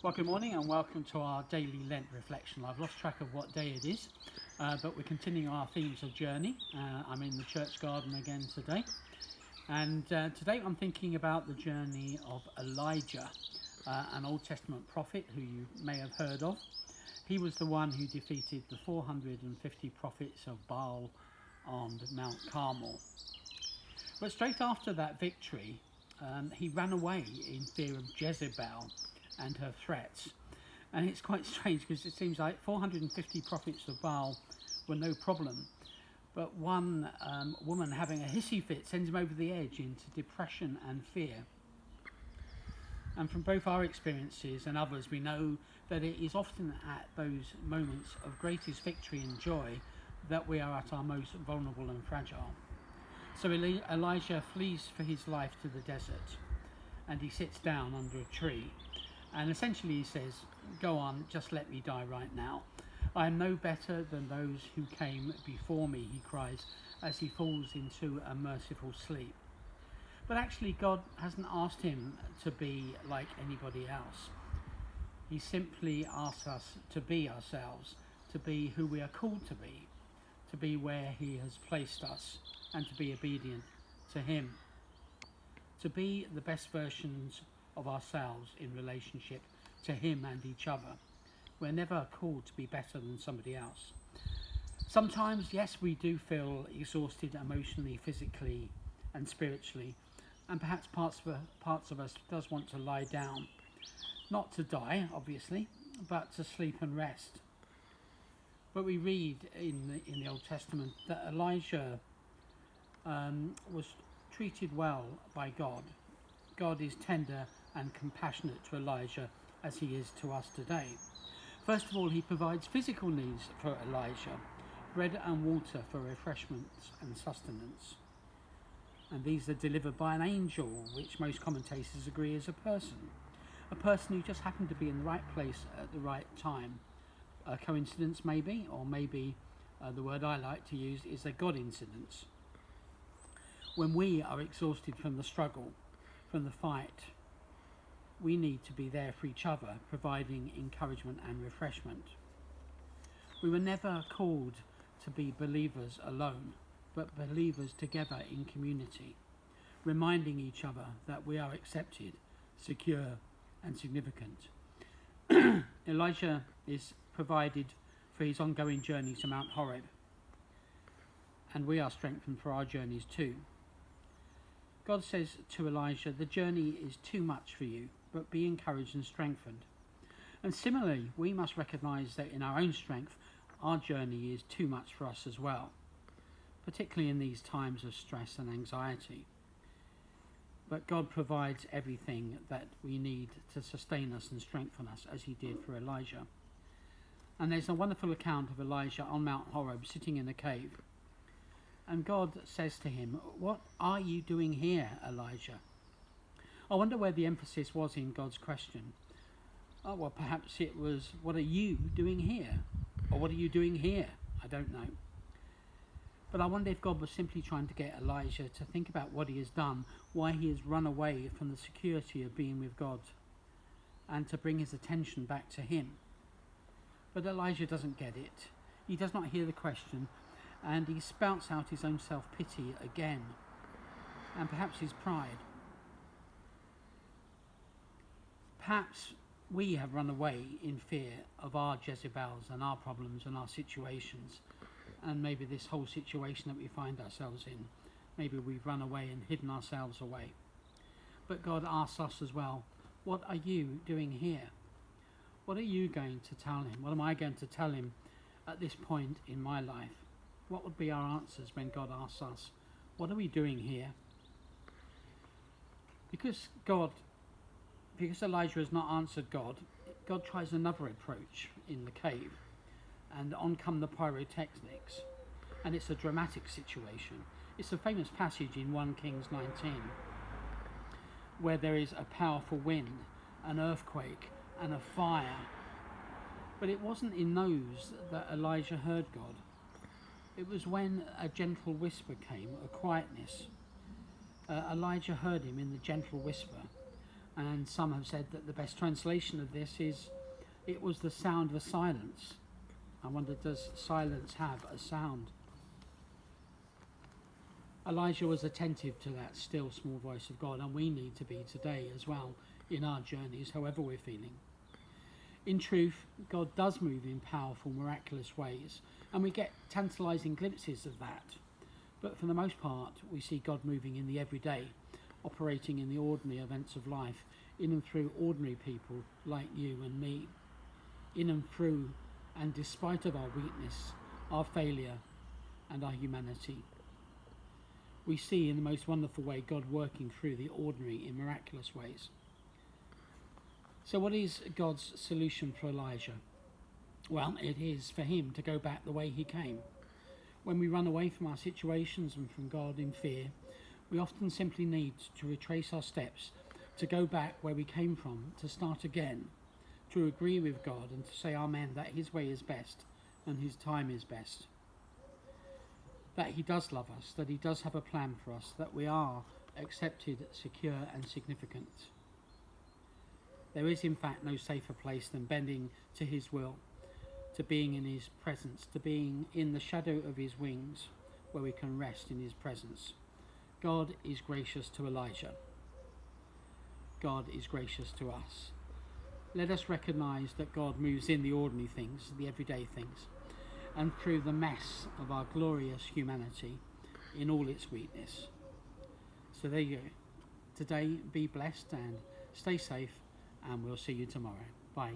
Well, good morning and welcome to our daily Lent Reflection. I've lost track of what day it is, but we're continuing our themes of journey. I'm in the church garden again today. And today I'm thinking about the journey of Elijah, an Old Testament prophet who you may have heard of. He was the one who defeated the 450 prophets of Baal on Mount Carmel. But straight after that victory, he ran away in fear of Jezebel and her threats. And it's quite strange because it seems like 450 prophets of Baal were no problem, but one woman having a hissy fit sends him over the edge into depression and fear. And from both our experiences and others, we know that it is often at those moments of greatest victory and joy that we are at our most vulnerable and fragile. So Elijah flees for his life to the desert, and he sits down under a tree. And essentially he says, "Go on, just let me die right now. I am no better than those who came before me," he cries as he falls into a merciful sleep. But actually God hasn't asked him to be like anybody else. He simply asks us to be ourselves, to be who we are called to be where he has placed us, and to be obedient to him. To be the best versions of ourselves in relationship to him and each other. We're never called to be better than somebody else. Sometimes, yes, we do feel exhausted emotionally, physically and spiritually, and perhaps parts of us does want to lie down, not to die obviously, but to sleep and rest. But we read in the Old Testament that Elijah was treated well by God. God is tender and compassionate to Elijah as he is to us today. First of all, he provides physical needs for Elijah, bread and water for refreshments and sustenance. And these are delivered by an angel, which most commentators agree is a person who just happened to be in the right place at the right time. A coincidence maybe, or maybe the word I like to use is a God incidence. When we are exhausted from the struggle, from the fight, we need to be there for each other, providing encouragement and refreshment. We were never called to be believers alone, but believers together in community, reminding each other that we are accepted, secure and significant. Elijah is provided for his ongoing journey to Mount Horeb, and we are strengthened for our journeys too. God says to Elijah, "The journey is too much for you, but be encouraged and strengthened." And similarly, we must recognise that in our own strength, our journey is too much for us as well, particularly in these times of stress and anxiety. But God provides everything that we need to sustain us and strengthen us, as he did for Elijah. And there's a wonderful account of Elijah on Mount Horeb sitting in a cave. And God says to him, "What are you doing here, Elijah?" I wonder where the emphasis was in God's question. Oh, well, perhaps it was, "What are you doing here?" Or "What are you doing here?" I don't know. But I wonder if God was simply trying to get Elijah to think about what he has done, why he has run away from the security of being with God, and to bring his attention back to him. But Elijah doesn't get it. He does not hear the question, and he spouts out his own self-pity again, and perhaps his pride. Perhaps we have run away in fear of our Jezebels and our problems and our situations, and maybe this whole situation that we find ourselves in. Maybe we've run away and hidden ourselves away. But God asks us as well, what are you doing here? What are you going to tell him? What am I going to tell him at this point in my life? What would be our answers when God asks us, what are we doing here? Because Elijah has not answered God, God tries another approach in the cave, and on come the pyrotechnics, and it's a dramatic situation. It's a famous passage in 1 Kings 19, where there is a powerful wind, an earthquake, and a fire. But it wasn't in those that Elijah heard God. It was when a gentle whisper came, a quietness. Elijah heard him in the gentle whisper. And some have said that the best translation of this is, it was the sound of a silence. I wonder, does silence have a sound? Elijah was attentive to that still small voice of God, and we need to be today as well in our journeys, however we're feeling. In truth, God does move in powerful, miraculous ways, and we get tantalising glimpses of that. But for the most part, we see God moving in the everyday, operating in the ordinary events of life, in and through ordinary people like you and me, in and through and despite of our weakness, our failure, and our humanity. We see in the most wonderful way God working through the ordinary in miraculous ways. So what is God's solution for Elijah? Well, it is for him to go back the way he came. When we run away from our situations and from God in fear, we often simply need to retrace our steps, to go back where we came from, to start again, to agree with God and to say amen, that his way is best and his time is best. That he does love us, that he does have a plan for us, that we are accepted, secure and significant. There is in fact no safer place than bending to his will, to being in his presence, to being in the shadow of his wings, where we can rest in his presence. God is gracious to Elijah. God is gracious to us. Let us recognise that God moves in the ordinary things, the everyday things, and through the mess of our glorious humanity in all its weakness. So there you go. Today, be blessed and stay safe, and we'll see you tomorrow. Bye.